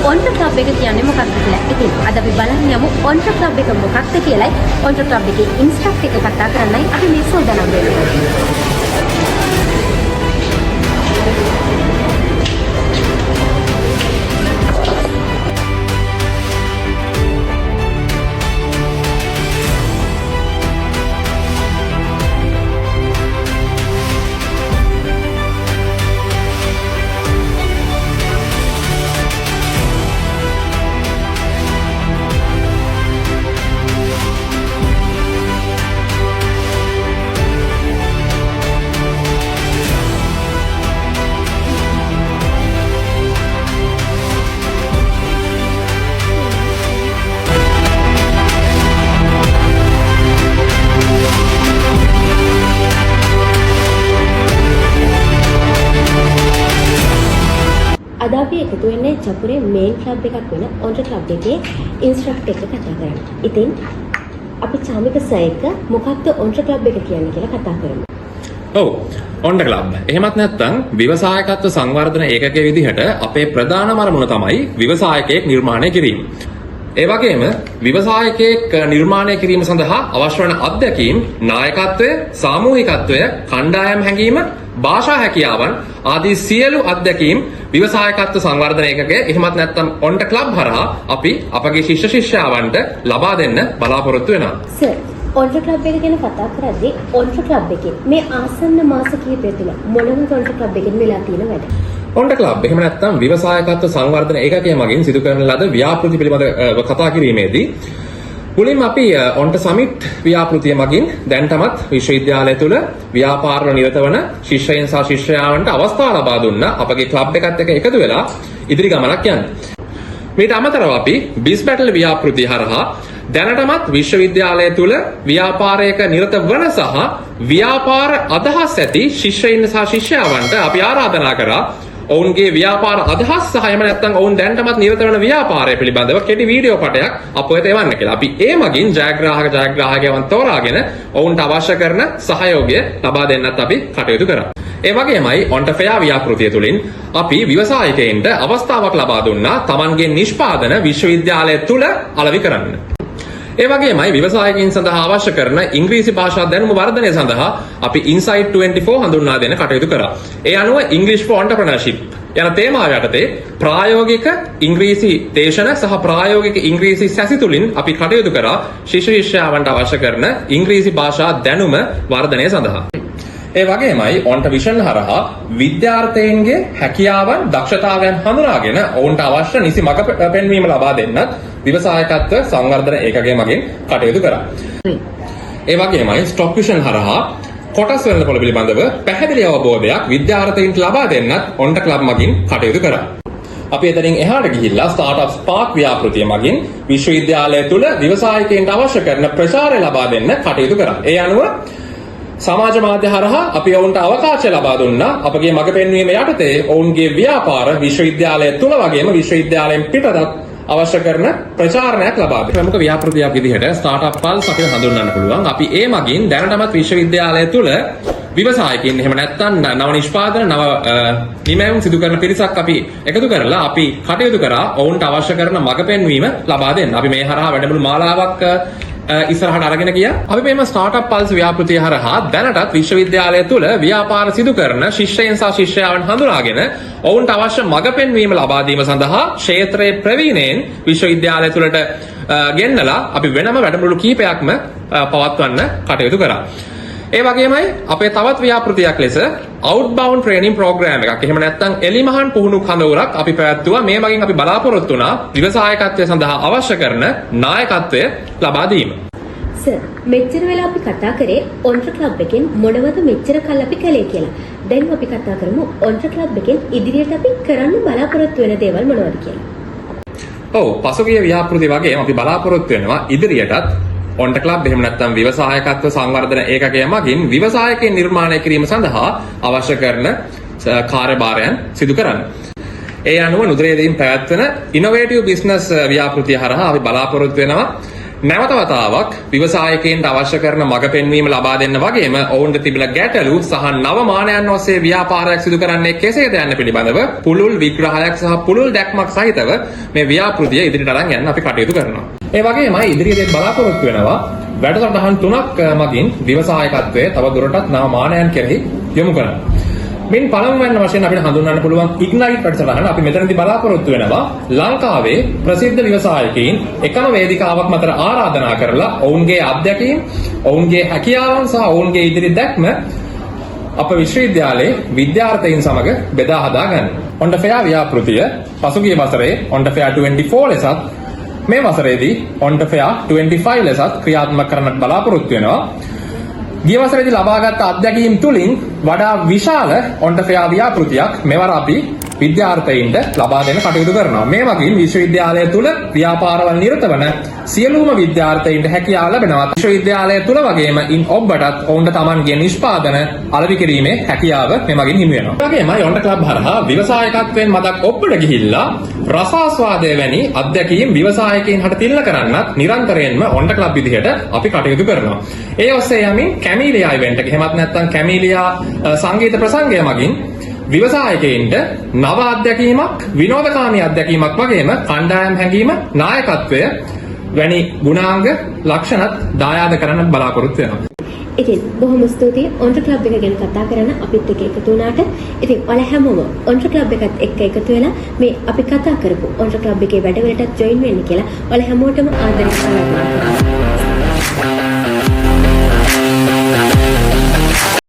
ඔන්ටර් club එක කියන්නේ මොකක්ද කියලා. ඉතින් අද අපි බලන්න යමු ඔන්ටර් ක්ලබ් එක මොකක්ද කියලායි. ඔන්ටර් ක්ලබ් එකේ ඉන්ස්ට්‍රක්ටර් එක කතා කරන්නයි අපි මේ සූදානම් වෙන්නේ. අද අපි එකතු වෙන්නේ චපුරේ මේන් ක්ලබ් එකක් වෙන ඔන්ටර් ක්ලබ් එකේ ඉන්ස්ට්‍රක්ටර් එක කතා කරන්න. ඉතින් අපි චාමික සර් එක්ක මොකක්ද ඔන්ටර් ක්ලබ් එක කියන්නේ කියලා කතා කරමු. ඔව් ඔන්ටර් ක්ලබ්. එහෙමත් නැත්නම් ව්‍යවසායකත්ව සංවර්ධන ඒකකයේ විදිහට අපේ ප්‍රධානම අරමුණ තමයි ව්‍යවසායකයෙක් නිර්මාණය කිරීම. ඒ වගේම ව්‍යවසායකයෙක් නිර්මාණය කිරීම සඳහා අවශ්‍ය වන අත්දැකීම්, නායකත්වය, සාමූහිකත්වය, කණ්ඩායම් හැඟීම, භාෂා හැකියාවන් ආදී සියලු අත්දැකීම් ව්‍යවසායකත්ව සංවර්ධන ඒකකය එහෙමත් නැත්නම් ඔන්ටර් ක්ලබ් හරහා අපි අපගේ ශිෂ්‍ය ශිෂ්‍යාවන්ට ලබා දෙන්න බලාපොරොත්තු වෙනවා. සර්, ඔන්ටර් ක්ලබ් එක ගැන කතා කරද්දී ඔන්ටර් ක්ලබ් එකේ මේ ආසන්න මාස කිහිපය තුළ මොනවද ඔන්ටර් ක්ලබ් එකෙන් වෙලා තියෙන වැඩ? ඔන්ටර් ක්ලබ් එහෙම නැත්නම් ව්‍යවසායකත්ව සංවර්ධන ඒකකය මගින් සිදු කරන ලද ව්‍යාපෘති පිළිබඳව කතා කිරීමේදී මුලින්ම අපි ඔන්ටර් සමිට් ව්‍යාපෘතිය මගින් දැන්ටමත් විශ්වවිද්‍යාලය තුළ ව්‍යාපාරවල නිරත වන ශිෂ්‍යයන් සහ ශිෂ්‍යාවන්ට අවස්ථාව ලබා දුන්න අපගේ ක්ලබ් එකත් එක්ක එකතු වෙලා ඉදිරි ගමනක් යන්න. මේට අමතරව අපි බිස් බැටල් ව්‍යාපෘතිය හරහා දැනටමත් විශ්වවිද්‍යාලය තුළ ව්‍යාපාරයක නිරත වන සහ ව්‍යාපාර අදහස් ඇති ශිෂ්‍යයින් සහ ශිෂ්‍යාවන්ට අපි ආරාධනා කරා ඔවුන්ගේ ව්‍යාපාර අදහස් සහ එහෙම නැත්නම් ඔවුන් දැනටමත් නිරත වෙන ව්‍යාපාරය පිළිබඳව කෙටි වීඩියෝ පටයක් අප වෙත එවන්න කියලා. අපි ඒ මගින් ජයග්‍රාහකයන් තෝරාගෙන ඔවුන්ට අවශ්‍ය කරන සහයෝගය ලබා දෙන්නත් අපි කටයුතු කරා. ඒ වගේමයි ඔන්ටර් ෆෙයා ව්‍යාපෘතිය තුළින් අපි ව්‍යවසායකයන්ට අවස්ථාවක් ලබා දුන්නා තමන්ගේ නිෂ්පාදන විශ්වවිද්‍යාලය තුළ අලෙවි කරන්න. ඒ වගේමයි ව්‍යවසායකයන් සඳහා අවශ්‍ය කරන ඉංග්‍රීසි භාෂා දැනුම වර්ධනය සඳහා අපි Insight 24 හඳුන්වා දෙන කටයුතු කරා. ඒ අනුව English for Entrepreneurship යන තේමාව යටතේ ප්‍රායෝගික ඉංග්‍රීසි දේශන සහ ප්‍රායෝගික ඉංග්‍රීසි සැසි තුලින් අපි කටයුතු කරා ශිෂ්‍ය ශිෂ්‍යාවන්ට අවශ්‍ය කරන ඉංග්‍රීසි භාෂා දැනුම වර්ධනය සඳහා. ඒ වගේමයි ඔන්ටර් විෂන් හරහා විද්‍යාර්ථයන්ගේ හැකියාවන් දක්ෂතාවයන් හඳුනාගෙන ඔවුන්ට අවශ්‍ය නිසි මඟ පෙන්වීම ලබා දෙන්නත් ව්‍යවසායකත්ව සංවර්ධන ඒකකය මගින් කටයුතු කරා. ඒ වගේමයි ස්ටොක් විෂන් හරහා කොටස් වෙළඳපොළ පිළිබඳව පැහැදිලි අවබෝධයක් විද්‍යාර්ථයන්ට ලබා දෙන්නත් ඔන්ටර් ක්ලබ් මගින් කටයුතු කරා. අපි එතනින් එහාට ගිහිල්ලා ස්ටාර්ට්අප් ස්පාර්ක් ව්‍යාපෘතිය මගින් විශ්වවිද්‍යාලය තුළ ව්‍යවසායකයන්ට අවශ්‍ය කරන ප්‍රචාරය ලබා දෙන්න කටයුතු කරා. ඒ අනුව සමාජ මාධ්‍ය හරහා අපි ඔවුන්ට අවකාශය ලබා දුන්නා අපගේ මඟ පෙන්වීම යටතේ ඔවුන්ගේ ව්‍යාපාර විශ්වවිද්‍යාලය තුළ වගේම විශ්වවිද්‍යාලයෙන් පිටතත් අවශ්‍ය කරන ප්‍රචාරණයක් ලබා දෙන්න. ප්‍රමුඛ ව්‍යාපෘතියක් විදිහට ස්ටාර්ට්අප් පල්ස් අපිට හඳුන්වන්න පුළුවන්. අපි ඒ මගින් දැනටමත් විශ්වවිද්‍යාලය තුළ ව්‍යවසායකින් එහෙම නැත්නම් නව නිෂ්පාදන නව නිමැවුම් සිදු කරන පිරිසක් අපි එකතු කරලා අපි කටයුතු කරා ඔවුන්ට අවශ්‍ය කරන මඟ පෙන්වීම ලබා දෙන්න. අපි මේ හරහා වැඩමුළු මාලාවක් ඉස්සරහට අරගෙන ගියා. අපි මේම ස්ටාර්ට්අප් පල්ස් ව්‍යාපෘතිය හරහා දැනටත් විශ්වවිද්‍යාලය තුළ ව්‍යාපාර සිදු කරන ශිෂ්‍යයන් සහ ශිෂ්‍යාවන් හඳුනාගෙන ඔවුන්ට අවශ්‍ය මඟ පෙන්වීම ලබා දීම සඳහා ක්ෂේත්‍රයේ ප්‍රවීණයින් විශ්වවිද්‍යාලය තුළට ගෙන්නලා අපි වෙනම වැඩමුළු කීපයක්ම පවත්වන්න කටයුතු කරා. ඒ වගේමයි අපේ තවත් ව්‍යාපෘතියක් ලෙස outbound training program එකක්. එහෙම නැත්නම් එලිමහන් පුහුණු කඳවුරක් අපි පැවැත්වුවා. මේ මගින් අපි බලාපොරොත්තු වුණා ව්‍යවසායකත්වය සඳහා අවශ්‍ය කරන නායකත්වය ලබා දීම. සර්, මෙච්චර වෙලා අපි කතා කරේ ඔන්ටර් ක්ලබ් එකෙන් මොනවද මෙච්චර කල් අපි කළේ කියලා. දැන් අපි කතා කරමු ඔන්ටර් ක්ලබ් එකෙන් ඉදිරියට අපි කරන්න බලාපොරොත්තු වෙන දේවල් මොනවද කියලා. ඔව්, පසුගිය ව්‍යාපෘති වගේ අපි බලාපොරොත්තු වෙනවා ඉදිරියටත් ඔන්ටර් ක්ලබ් එහෙම නැත්නම් ව්‍යවසායකත්ව සංවර්ධන ඒකකය මගින් ව්‍යවසායකයන් නිර්මාණය කිරීම සඳහා අවශ්‍ය කරන කාර්යභාරයන් සිදු කරන්න. ඒ අනුව නුදුරේදීන් පැවැත්වෙන ඉනොවේටිව් බිස්නස් ව්‍යාපෘතිය හරහා අපි බලාපොරොත්තු වෙනවා නැවත වතාවක් ව්‍යවසායකයන්ට අවශ්‍ය කරන මඟ පෙන්වීම ලබා දෙන්න වගේම ඔවුන්ට තිබෙන ගැටලු සහ නව මානයන් ඔස්සේ ව්‍යාපාරයක් සිදු කරන්නේ කෙසේද යන්න පිළිබඳව පුළුල් විග්‍රහයක් සහ පුළුල් දැක්මක් සහිතව මේ ව්‍යාපෘතිය ඉදිරියට අරන් යන්න අපි කටයුතු කරනවා. ඒ වගේමයි ඉදිරියේදී බලාපොරොත්තු වෙනවා වැඩසටහන් 3ක් මගින් ව්‍යවසායකත්වයේ තව දුරටත් නව මානයන් කෙරෙහි යොමු කරනවා. මින් පළමුවෙන් වශයෙන් අපිට හඳුන්වන්න පුළුවන් ඉග්නයිට් වැඩසටහන අපි මෙතනදී බලාපොරොත්තු වෙනවා ලංකාවේ ප්‍රසිද්ධ ව්‍යවසායකයින් එකම වේදිකාවක් මත ආරාධනා කරලා ඔවුන්ගේ අත්දැකීම්, ඔවුන්ගේ හැකියාවන් සහ ඔවුන්ගේ ඉදිරි දැක්ම අප විශ්වවිද්‍යාලයේ විද්‍යාර්ථයින් සමග බෙදා හදා ගන්න. ඔන්ඩ ෆෙයා ව්‍යාපෘතිය පසුගිය වසරේ ඔන්ඩ ෆෙයා 24 ලෙසත් මේ වසරේදී ඔන්ඩ ෆෙයා 25 ලෙසත් ක්‍රියාත්මක කරන්නට බලාපොරොත්තු වෙනවා. ගිය වසරේදී ලබාගත් අත්දැකීම් තුලින් වඩා විශාල ඔන්ඩ ෆෙයා ව්‍යාපෘතියක් මෙවර අපි විද්‍යාර්ථයින්ට ලබා දෙන්න කටයුතු කරනවා. මේ වගේම විශ්වවිද්‍යාලය තුල ව්‍යාපාරවල නිරත වන සියලුම විද්‍යාර්ථයින්ට හැකියාව ලැබෙනවා. විශ්වවිද්‍යාලය තුල වගේම ඉන් ඔබටත් ඔවුන්ට Tamanගේ නිෂ්පාදන අලෙවි කිරීමේ හැකියාව මේ මගින් හිමි වෙනවා. ඒ වගේමයි ඔන්ඩ ක්ලබ් හරහා ව්‍යවසායකත්වයෙන් මදක් ඔබට ගිහිල්ලා රසාස්වාදය වැනි අත්දැකීම් ව්‍යවසායකයන් හට තිල්න කරන්නත් නිරන්තරයෙන්ම ඔන්ඩ ක්ලබ් විදිහට අපි කටයුතු කරනවා. ඒ ඔස්සේ යමින් කැමීලියා ඉවෙන්ට් එක එහෙමත් නැත්නම් කැමීලියා සංගීත ප්‍රසංගය මගින් ව්‍යවසායකයින්ට නව අත්දැකීමක්, විනෝදකාමී අත්දැකීමක් වගේම කණ්ඩායම් හැඟීම, නායකත්වය වැනි ගුණාංග ලක්ෂණත් දායාද කරන්න බලාපොරොත්තු වෙනවා. ඉතින් බොහොම ස්තුතියි ඔන්ට් ක්ලබ් එක ගැන කතා කරන්න අපිත් එක්ක එකතු වුණාට. ඉතින් ඔයාලා හැමෝම ඔන්ට් ක්ලබ් එකත් එක්ක එකතු වෙලා මේ අපි කතා කරපු ඔන්ට් ක්ලබ් එකේ වැඩවලටත් ජොයින් වෙන්න කියලා ඔයාලා හැමෝටම ආදරේ කරනවා.